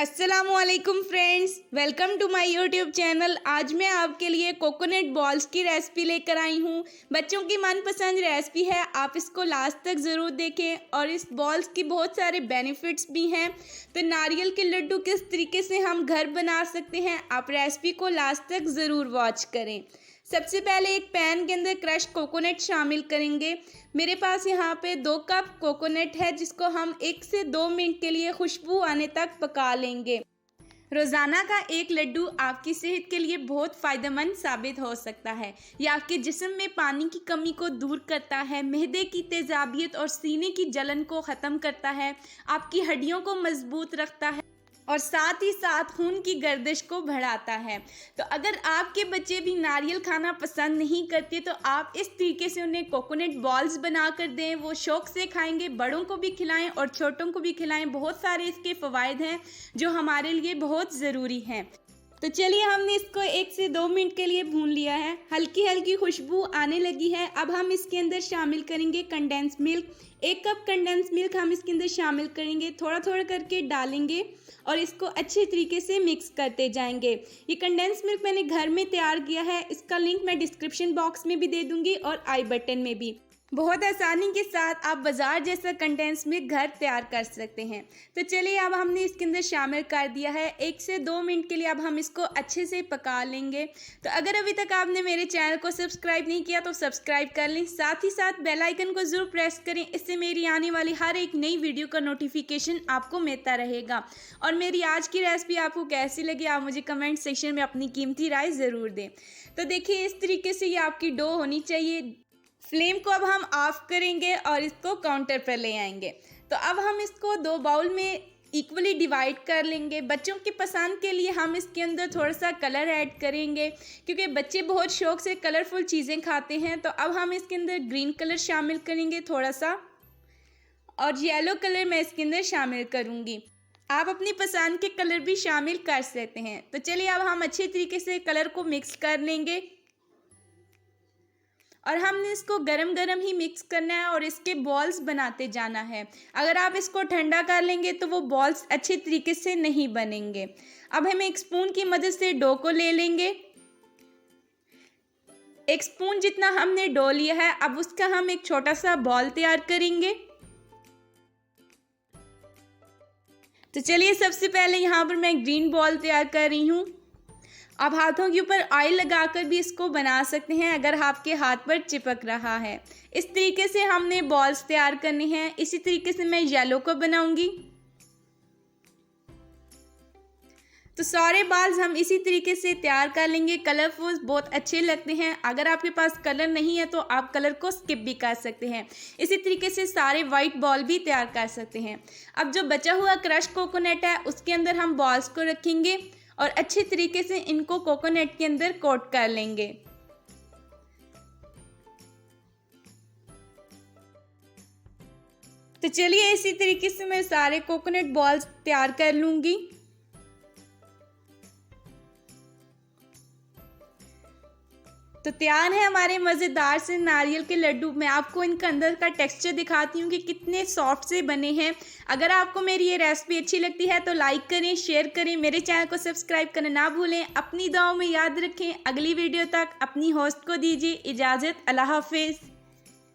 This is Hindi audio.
अस्सलामुअलैकुम friends, welcome to my YouTube channel. आज मैं आपके लिए कोकोनट बॉल्स की रेसिपी लेकर आई हूँ। बच्चों की मनपसंद रेसिपी है, आप इसको लास्ट तक ज़रूर देखें और इस बॉल्स की बहुत सारे बेनिफिट्स भी हैं। तो नारियल के लड्डू किस तरीके से हम घर बना सकते हैं, आप रेसिपी को लास्ट तक ज़रूर वॉच करें। सबसे पहले एक पैन के अंदर क्रश कोकोनट शामिल करेंगे। मेरे पास यहाँ पे 2 कप कोकोनट है, जिसको हम 1 से 2 मिनट के लिए खुशबू आने तक पका लेंगे। रोज़ाना का एक लड्डू आपकी सेहत के लिए बहुत फ़ायदेमंद साबित हो सकता है। यह आपके जिस्म में पानी की कमी को दूर करता है, मैदे की तेज़ाबियत और सीने की जलन को ख़त्म करता है, आपकी हड्डियों को मजबूत रखता है और साथ ही साथ खून की गर्दिश को बढ़ाता है। तो अगर आपके बच्चे भी नारियल खाना पसंद नहीं करते तो आप इस तरीके से उन्हें कोकोनट बॉल्स बना कर दें, वो शौक़ से खाएंगे। बड़ों को भी खिलाएं और छोटों को भी खिलाएं। बहुत सारे इसके फ़वाइद हैं जो हमारे लिए बहुत ज़रूरी हैं। तो चलिए, हमने इसको 1 से 2 मिनट के लिए भून लिया है। हल्की हल्की खुशबू आने लगी है। अब हम इसके अंदर शामिल करेंगे condense milk. 1 cup condense milk हम इसके अंदर शामिल करेंगे, थोड़ा थोड़ा करके डालेंगे और इसको अच्छे तरीके से मिक्स करते जाएंगे। ये कंडेंस मिल्क मैंने घर में तैयार किया है, इसका लिंक मैं डिस्क्रिप्शन बॉक्स में भी दे दूंगी और आई बटन में भी। बहुत आसानी के साथ आप बाज़ार जैसा कंडेंस मिल्क घर तैयार कर सकते हैं। तो चलिए, अब हमने इसके अंदर शामिल कर दिया है। 1 से 2 मिनट के लिए अब हम इसको अच्छे से पका लेंगे। तो अगर अभी तक आपने मेरे चैनल को सब्सक्राइब नहीं किया तो सब्सक्राइब कर लें, साथ ही साथ बेल आइकन को ज़रूर प्रेस करें। इससे मेरी आने वाली हर एक नई वीडियो का नोटिफिकेशन आपको मिलता रहेगा। और मेरी आज की रेसिपी आपको कैसी लगी, आप मुझे कमेंट सेक्शन में अपनी कीमती राय ज़रूर दें। तो देखिए, इस तरीके से ये आपकी डो होनी चाहिए। फ्लेम को अब हम ऑफ करेंगे और इसको काउंटर पर ले आएंगे। तो अब हम इसको 2 बाउल में इक्वली डिवाइड कर लेंगे। बच्चों की पसंद के लिए हम इसके अंदर थोड़ा सा कलर ऐड करेंगे, क्योंकि बच्चे बहुत शौक से कलरफुल चीज़ें खाते हैं। तो अब हम इसके अंदर ग्रीन कलर शामिल करेंगे थोड़ा सा, और येलो कलर मैं इसके अंदर शामिल करूँगी। आप अपनी पसंद के कलर भी शामिल कर सकते हैं। तो चलिए, अब हम अच्छे तरीके से कलर को मिक्स कर लेंगे और हमने इसको गरम गरम ही मिक्स करना है और इसके बॉल्स बनाते जाना है। अगर आप इसको ठंडा कर लेंगे तो वो बॉल्स अच्छे तरीके से नहीं बनेंगे। अब हम एक स्पून की मदद से डो को ले लेंगे। 1 स्पून जितना हमने डो लिया है, अब उसका हम एक छोटा सा बॉल तैयार करेंगे। तो चलिए, सबसे पहले यहाँ पर मैं ग्रीन बॉल तैयार कर रही हूँ। आप हाथों के ऊपर ऑयल लगाकर भी इसको बना सकते हैं अगर आपके हाथ पर चिपक रहा है। इस तरीके से हमने बॉल्स तैयार करनी हैं। इसी तरीके से मैं येलो को बनाऊंगी। तो सारे बॉल्स हम इसी तरीके से तैयार कर लेंगे। कलरफुल बहुत अच्छे लगते हैं। अगर आपके पास कलर नहीं है तो आप कलर को स्किप भी कर सकते हैं। इसी तरीके से सारे वाइट बॉल भी तैयार कर सकते हैं। अब जो बचा हुआ क्रश कोकोनट है, उसके अंदर हम बॉल्स को रखेंगे और अच्छे तरीके से इनको कोकोनट के अंदर कोट कर लेंगे। तो चलिए, इसी तरीके से मैं सारे कोकोनट बॉल्स तैयार कर लूंगी। तो तैयार है हमारे मज़ेदार से नारियल के लड्डू। मैं आपको इनका अंदर का टेक्सचर दिखाती हूँ कि कितने सॉफ्ट से बने हैं। अगर आपको मेरी ये रेसिपी अच्छी लगती है तो लाइक करें, शेयर करें, मेरे चैनल को सब्सक्राइब करना ना भूलें। अपनी दुआओं में याद रखें। अगली वीडियो तक अपनी होस्ट को दीजिए इजाज़त। अल्लाह हाफिज़।